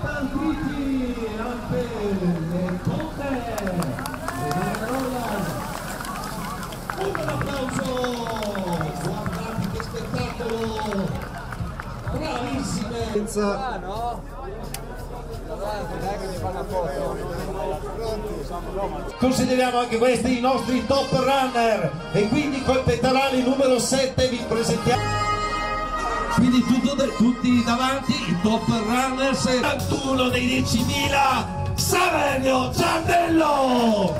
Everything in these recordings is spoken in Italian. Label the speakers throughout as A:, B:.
A: partiti anche le Conte un applauso, guardate che spettacolo, bravissime. Consideriamo anche questi i nostri top runner e quindi col pettorale numero 7 vi presentiamo. Quindi tutti davanti i top runners, 81 dei 10.000 Saverio Ciandello,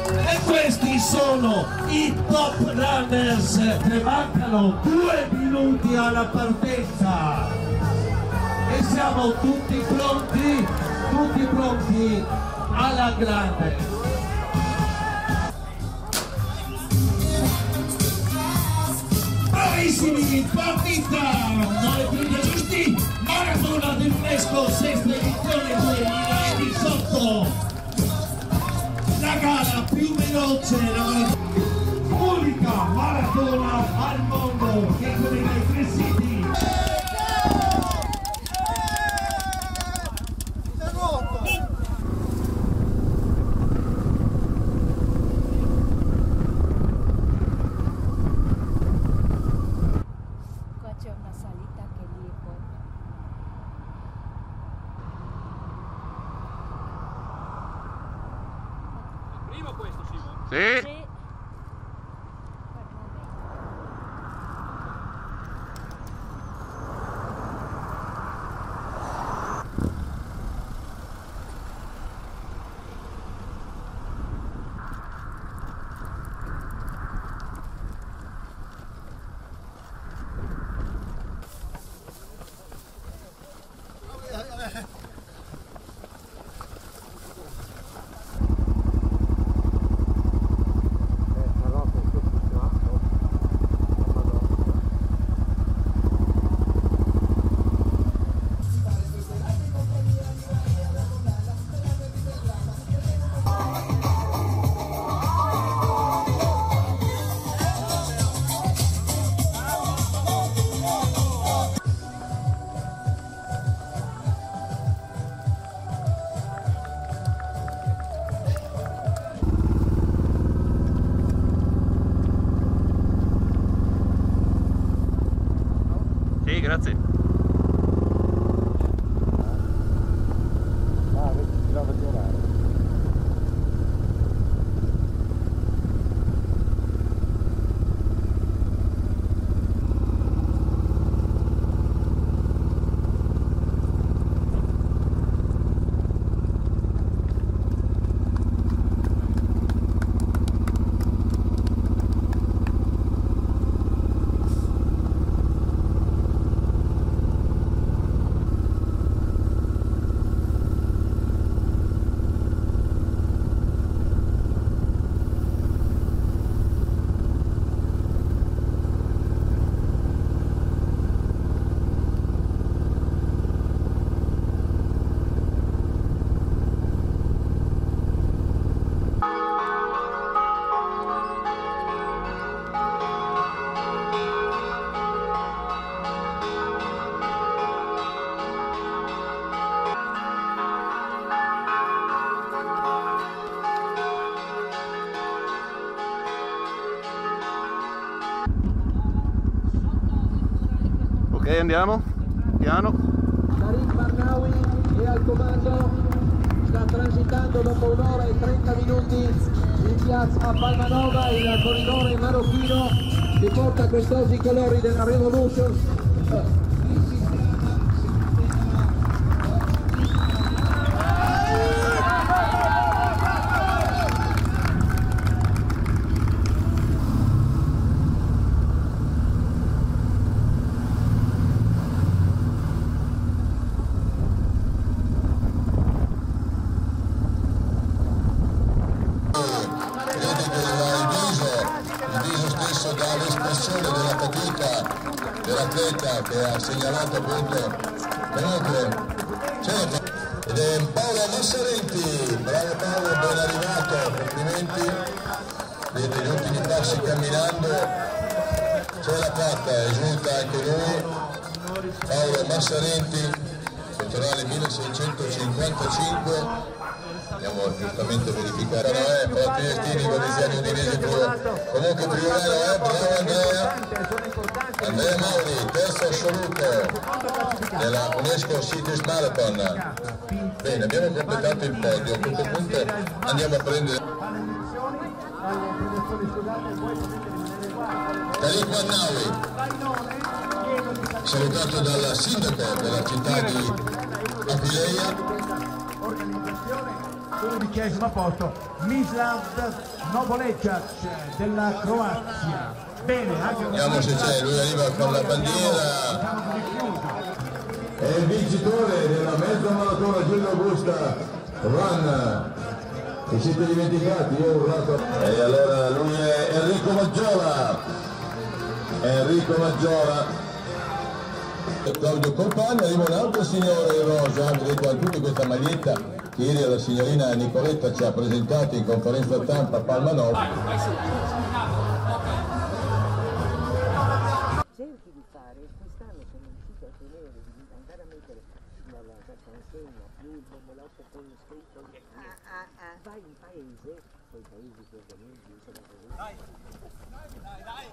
A: e questi sono i top runners. Ne mancano 2 minuti alla partenza e siamo tutti pronti alla grande. Bravissimi, partita! 9 punti giusti, maratona dell'UNESCO, 6ª edizione 2018. La gara più veloce, unica maratona al mondo che collega i 3 siti.
B: Primo questo, Simone?
C: Sì.
B: Sì.
C: Sì, grazie. Ok, andiamo, piano.
A: Karim Barnawi è al comando, sta transitando dopo 1 ora e 30 minuti in piazza Palmanova, il corridore marocchino che porta questi colori della Revolution.
D: L'espressione della fatica dell'atleta che ha segnalato appunto comunque certo, ed è Paolo Massarenti. Bravo Paolo, ben arrivato, complimenti. vede gli ultimi passi camminando, ce l'ha fatta, esulta anche lui, Paolo Massarenti, pettorale 1655. Andiamo giustamente a verificare, Forti Destini, Coliziani Udinese comunque Friulano, bravo Andrea Mauri, terzo assoluto della UNESCO Cities Marathon. Bene, abbiamo completato il podio, a questo punto andiamo a prendere Tariq Mannawi, salutato dal sindaco della città di Aquileia.
E: 11° posto Mislav Novolejac della Croazia. Bene, anche
D: vediamo se c'è, lui arriva con la bandiera.
F: È il vincitore della mezza maratona Giulio Augusta Run. Vi siete dimenticati? Io ho urlato. E allora lui è Enrico Maggiola. Enrico Maggiola.
D: Claudio Compagno, arriva un altro signore in rosa, vedete anche tutti questa maglietta che ieri la signorina Nicoletta ci ha presentato in conferenza stampa a Palma Nova.
G: Cerchi di fare, quest'anno sono riuscito a tenere, di andare a mettere nella consegna più il bombolotto con scritto vai in paese, poi i paesi che organizzi sono così. Dai, dai, dai!